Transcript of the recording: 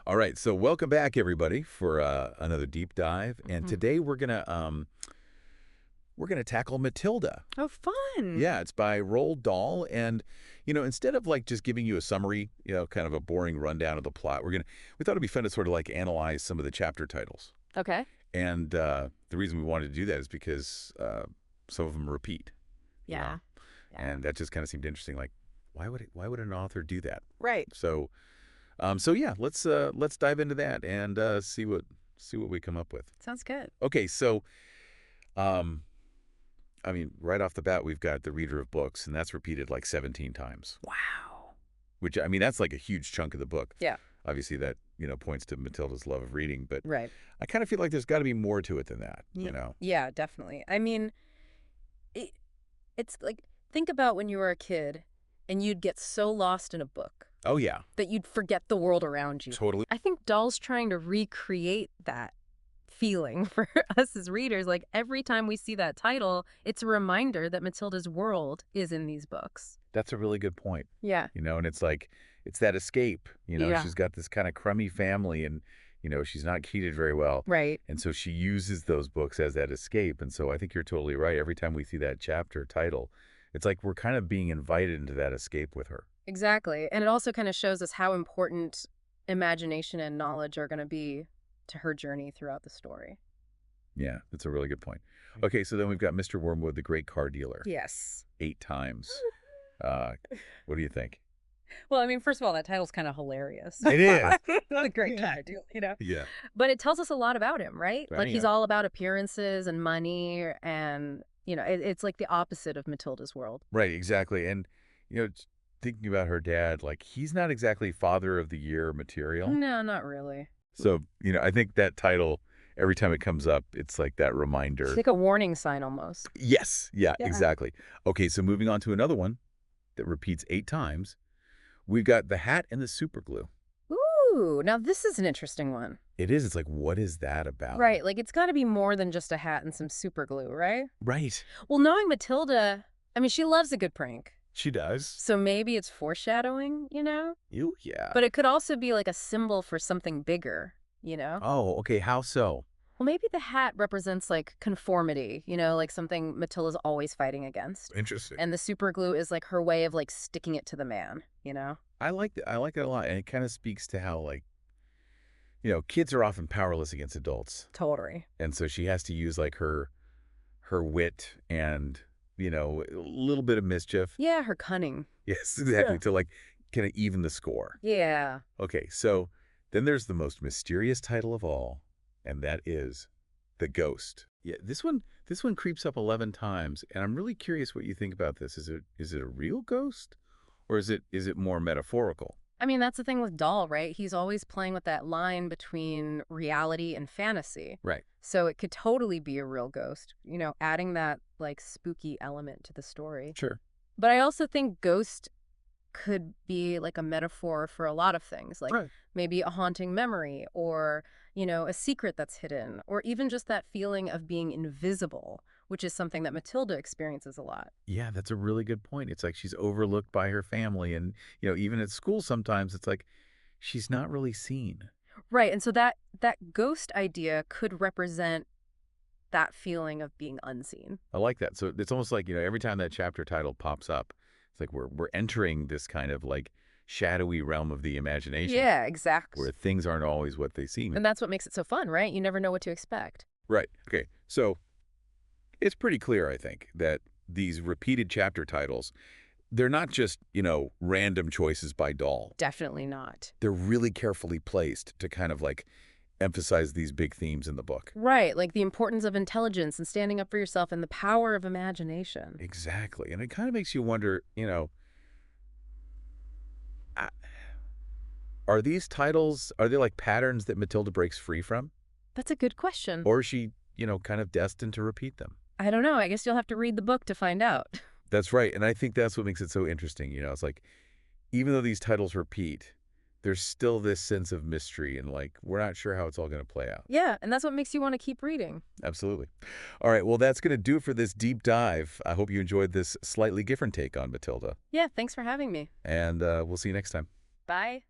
All right, so welcome back, everybody, for another deep dive. And today we're gonna tackle Matilda. Oh, fun. Yeah, it's by Roald Dahl, and instead of like just giving you a summary, kind of a boring rundown of the plot, we thought it'd be fun to sort of like analyze some of the chapter titles. Okay. And the reason we wanted to do that is because some of them repeat. you Yeah. know, and that just kind of seemed interesting. Like, why would an author do that? Right. So yeah, let's dive into that and see what we come up with. Sounds good. Okay, so um, I mean, right off the bat, we've got the reader of books, and that's repeated like 17 times. Wow. Which, I mean, that's like a huge chunk of the book. Yeah. Obviously, that points to Matilda's love of reading, but Right. I kind of feel like there's got to be more to it than that. Yeah, definitely. I mean, it's like, think about when you were a kid and you'd get so lost in a book Oh yeah, that you'd forget the world around you. totally. I think Dahl's trying to recreate that feeling for us as readers. Like every time we see that title, it's a reminder that Matilda's world is in these books. That's a really good point. Yeah. And it's like, it's that escape. Yeah. She's got this kind of crummy family, and she's not treated very well. Right. And so she uses those books as that escape. And so I think you're totally right. Every time we see that chapter title, it's like we're kind of being invited into that escape with her. Exactly. And it also kind of shows us how important imagination and knowledge are going to be to her journey throughout the story. Yeah, that's a really good point. Okay, so then we've got Mr. Wormwood, the great car dealer, Yes. 8 times. What do you think? Well, I mean, first of all, that title's kind of hilarious. It is. The great car deal, Yeah. But it tells us a lot about him, right? Right, Like he's yeah. all about appearances and money, and it's like the opposite of Matilda's world. Right, exactly. And, thinking about her dad, like, he's not exactly father of the year material. No, not really. So, I think that title, every time it comes up, it's like that reminder. It's like a warning sign almost. Yes. Yeah, Yeah. exactly. Okay, so moving on to another one that repeats 8 times. We've got the hat and the super glue. Ooh, now this is an interesting one. It is. It's like, what is that about? Right, like it's got to be more than just a hat and some super glue, right? Right. Well, knowing Matilda, I mean, she loves a good prank. She does. So maybe it's foreshadowing, Yeah. But it could also be like a symbol for something bigger, Oh, okay. How so? Well, maybe the hat represents like conformity, like something Matilda's always fighting against. Interesting. And the super glue is like her way of like sticking it to the man. I like that. I like that a lot. And it kind of speaks to how, like, kids are often powerless against adults. Totally. And so she has to use like her wit and, a little bit of mischief. Yeah, her cunning. Yes, exactly. Yeah. To like kind of even the score. Yeah. Okay, so then there's the most mysterious title of all, and that is The Ghost. Yeah, this one creeps up 11 times, and I'm really curious what you think about this. Is it a real ghost, or is it more metaphorical? I mean, that's the thing with Dahl, right? He's always playing with that line between reality and fantasy. Right. So it could totally be a real ghost, adding that like spooky element to the story. Sure. But I also think ghost could be like a metaphor for a lot of things, like Right. maybe a haunting memory or, a secret that's hidden, or even just that feeling of being invisible, which is something that Matilda experiences a lot. Yeah, that's a really good point. It's like she's overlooked by her family, and even at school sometimes it's like she's not really seen. Right. And so that ghost idea could represent that feeling of being unseen. I like that. So it's almost like, every time that chapter title pops up, it's like we're entering this kind of like shadowy realm of the imagination. Yeah, exactly. Where things aren't always what they seem. And that's what makes it so fun, right? You never know what to expect. Right. Okay. So it's pretty clear, I think, that these repeated chapter titles, they're not just, random choices by Dahl. Definitely not. They're really carefully placed to kind of like emphasize these big themes in the book. Right, like the importance of intelligence and standing up for yourself and the power of imagination. Exactly. And it kind of makes you wonder, are these titles, are they like patterns that Matilda breaks free from? That's a good question. Or is she, kind of destined to repeat them? I don't know. I guess you'll have to read the book to find out. That's right. And I think that's what makes it so interesting. It's like, even though these titles repeat, there's still this sense of mystery, and like, we're not sure how it's all going to play out. Yeah, and that's what makes you want to keep reading. Absolutely. All right. Well, that's going to do it for this deep dive. I hope you enjoyed this slightly different take on Matilda. Yeah, thanks for having me. And we'll see you next time. Bye.